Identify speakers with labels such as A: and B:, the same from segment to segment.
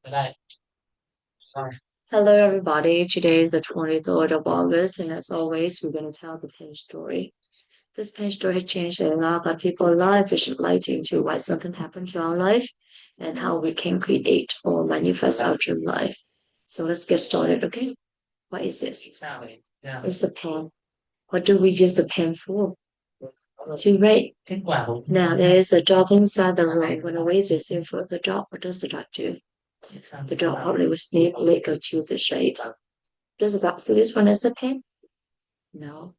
A: Hello, everybody. Today is the 23rd of August, and as always, we're going to tell the pain story. This pain story changed a lot of people's life. It should light into why something happened to our life and how we can create or manifest our dream life. So let's get started, okay? What is this? It's a pen. What do we use the pen for? To write. Now, there is a dog inside the room. When I wave this in front of the dog, what does the dog do? The dog probably will sneak, lick, or chew the shade. Does the dog see this one as a pen? No.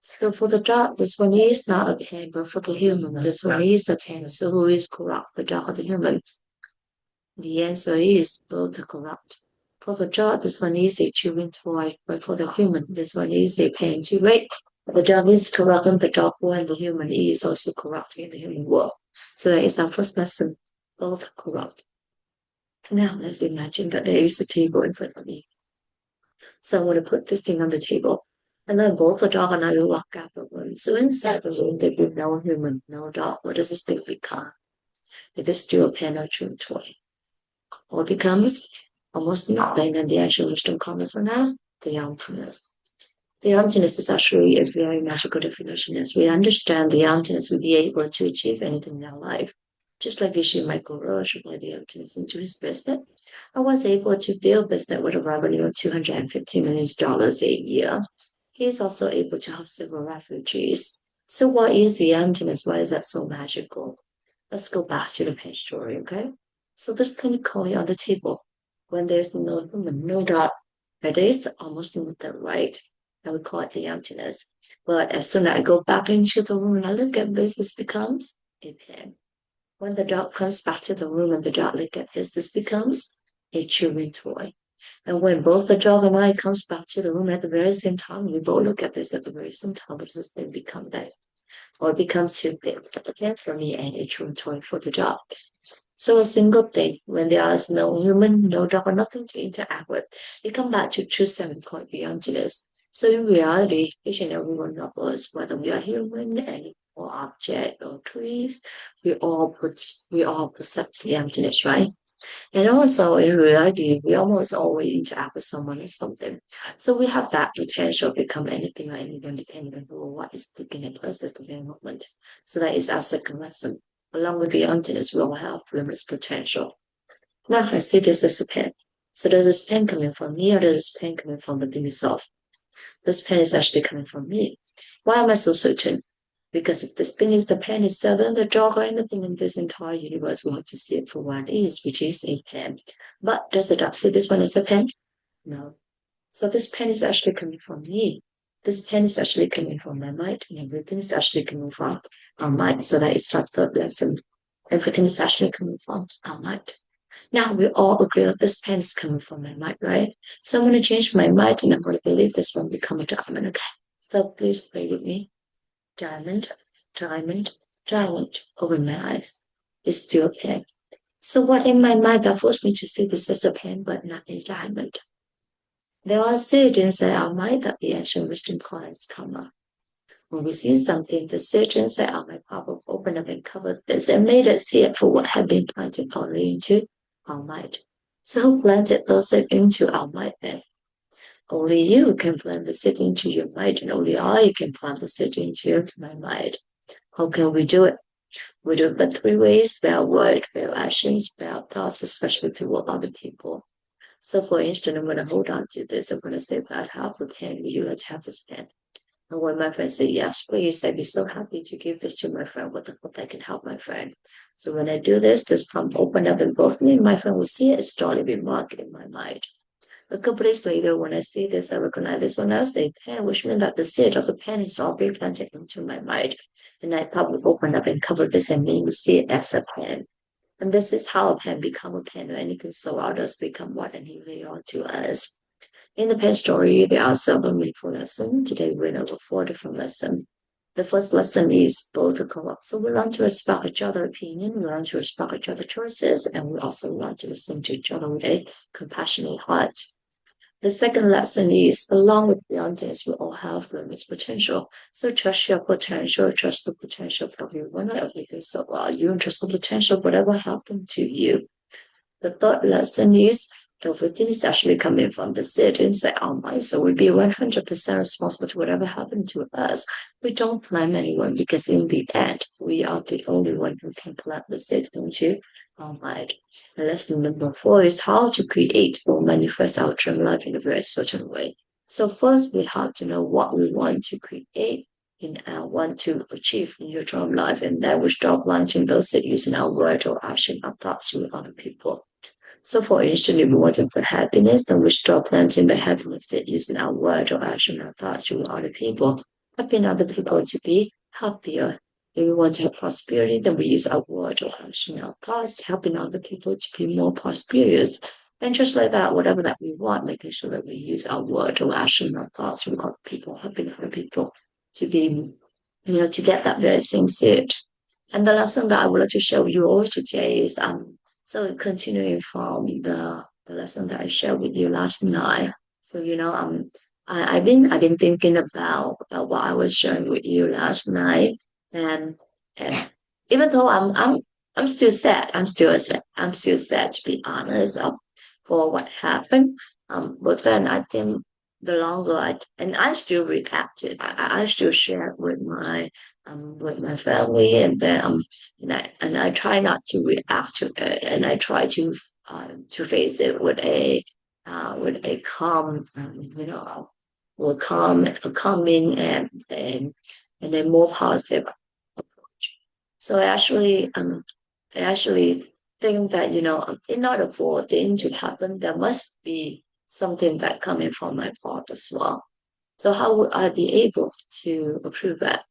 A: So for the dog, this one is not a pen, but for the human, this one is a pen. So who is corrupt, the dog or the human? The answer is both are corrupt. For the dog, this one is a chewing toy, but for the human, this one is a pen to write. The dog is corrupting the dog world, and the human is also corrupting the human world. So that is our first lesson. Both are corrupt. Now let's imagine that there is a table in front of me. So I'm going to put this thing on the table. And then both the dog and I will walk out the room. So inside the room, there will be no human, no dog. What does this thing become? It is still a pen or chewing toy. Or it becomes almost nothing, and the actual wisdom comes from us, the emptiness. The emptiness is actually a very magical definition. As we understand the emptiness, we'll be able to achieve anything in our life. Just like issue Michael Roach applied the emptiness into his business, I was able to build business with a revenue of $250 million a year. He is also able to help several refugees. So what is the emptiness? Why is that so magical? Let's go back to the page story, okay? So this clinically on the table, when there's no human, no dot, it is almost nothing, right? I would call it the emptiness. But as soon as I go back into the room and I look at this, this becomes a pen. When the dog comes back to the room and the dog look at this becomes a chewing toy. And when both the dog and I comes back to the room at the very same time, we both look at this at the very same time, what does this thing become that? Or it becomes too big again for me and a chewing toy for the dog. So a single thing, when there is no human, no dog, or nothing to interact with, you come back to true seven point the emptiness. So in reality, each and every one of us, whether we are human, animal, object, or trees, we all possess the emptiness, right? And also in reality, we almost always interact with someone or something. So we have that potential to become anything or anyone depending on what is taking place at the very moment. So that is our second lesson. Along with the emptiness, we all have limitless potential. Now I see this as a pen. So does this pen coming from me or does this pen coming from within itself? This pen is actually coming from me. Why am I so certain? Because if this thing is the pen itself, then the dog or anything in this entire universe will have to see it for what it is, which is a pen. But does the dog see this one as a pen? No. So this pen is actually coming from me. This pen is actually coming from my mind, and everything is actually coming from our mind. So that is our third lesson. Everything is actually coming from our mind. Now we all agree that this pen is coming from my mind, right? So I'm going to change my mind and I'm going to believe this one become a diamond. Okay. So please play with me. Diamond, diamond, diamond. Open my eyes. It's still a pen. So what in my mind that forced me to see this as a pen but not a diamond? There are surgeons inside our mind that the ancient wisdom calls karma. When we see something, the surgeons inside our mind pop up, open up and cover this and made us see it for what had been planted already into our mind. So who planted those into our mind then? Only you can plant the seed into your mind, and only I can plant the seed into my mind. How can we do it? We do it by three ways: by our word, by our actions, by our thoughts, especially toward other people. So for instance, I'm gonna hold on to this. I'm gonna say that I have the pen. Would you like to have this pen? And when my friend say yes, please, I'd be so happy to give this to my friend. What the fuck I can help my friend. So when I do this, this pump open up and both me and my friend will see it start being marked in my mind. A couple days later, when I see this, I recognize this one as a pen, which means that the seed of the pen is already planted into my mind. And I probably open up and cover this and maybe see it as a pen. And this is how a pen become a pen, or anything so others become what and who they are to us. In the pen story, there are several meaningful lessons. Today we know four different lessons. The first lesson is both a co-op. So we learn to respect each other's opinion, we learn to respect each other's choices, and we also learn to listen to each other with a compassionate heart. The second lesson is, along with beyondness, we all have limitless potential. So trust your potential, trust the potential of everyone, everything. So you trust the potential, whatever happened to you. The third lesson is everything is actually coming from the seed inside our mind. So we be 100% responsible to whatever happened to us. We don't blame anyone because in the end, we are the only one who can plant the seed into our mind. And lesson number four is how to create or manifest our dream life in a very certain way. So first, we have to know what we want to create and want to achieve in your dream life, and then we start launching those that using our word or action or thoughts with other people. So for instance, if we wanted for happiness, then we start planting the happiness that using our word or action or thoughts with other people, helping other people to be happier. If we want to have prosperity, then we use our word or action or thoughts, helping other people to be more prosperous. And just like that, whatever that we want, making sure that we use our word or action or thoughts with other people, helping other people to be, to get that very same seed. And the lesson that I would like to share with you all today is so continuing from the lesson that I shared with you last night. So I've been thinking about what I was sharing with you last night, and and even though I'm still sad, I'm still sad to be honest, for what happened. But then I think the longer I still react to it, I still share it with my family, and then and I try not to react to it, and I try to face it with a calm, with calming and a more positive. So I actually think that in order for a thing to happen, there must be something that coming from my part as well. So how would I be able to approve that?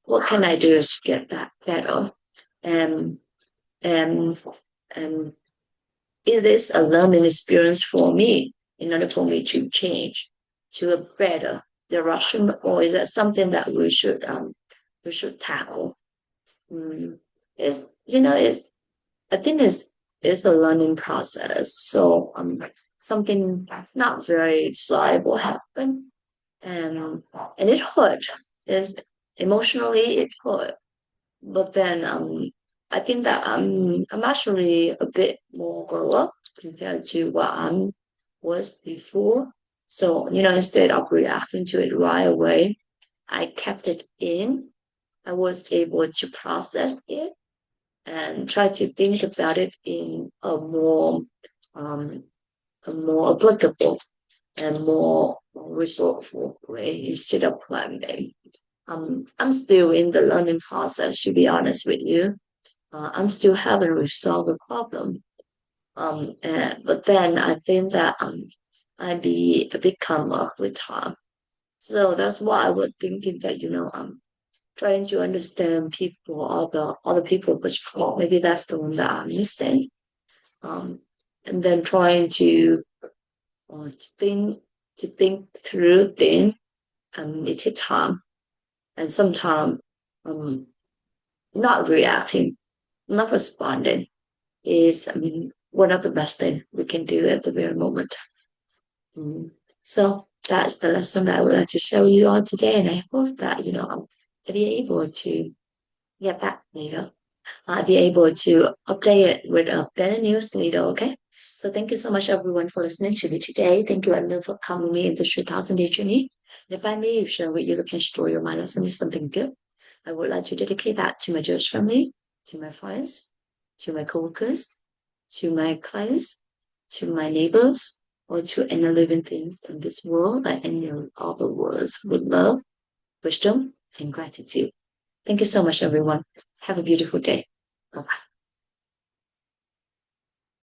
A: What can I do to get that better? And and and is this a learning experience for me in order for me to change to a better direction, or is that something that we should tackle? Mm, it's it's I think it's a learning process. So something not very desirable happened, and it hurt. Is emotionally it hurt, but then I think that I'm actually a bit more grow up compared to what I was before. So instead of reacting to it right away, I kept it in. I was able to process it and try to think about it in um, a more applicable and more resourceful way instead of planning. I'm still in the learning process, to be honest with you. I'm still haven't resolved the problem. But then I think that I be a bit calmer with time. So that's why I was thinking that I'm trying to understand people, other people, but maybe that's the one that I'm missing. Um, and then trying to think to think through things, it takes time, and sometimes um, not reacting, not responding is one of the best things we can do at the very moment. Mm. So that's the lesson that I would like to share with you all today, and I hope that I'll be able to get back later. I'll be able to update it with a better news later. Okay. So thank you so much, everyone, for listening to me today. Thank you, Edna, for coming with me in the 3,000-day journey. And if I may share with you the pain story of my lesson is something good, I would like to dedicate that to my Jewish family, to my friends, to my coworkers, to my clients, to my neighbors, or to any living things in this world and any other worlds with love, wisdom, and gratitude. Thank you so much, everyone. Have a beautiful day. Bye bye.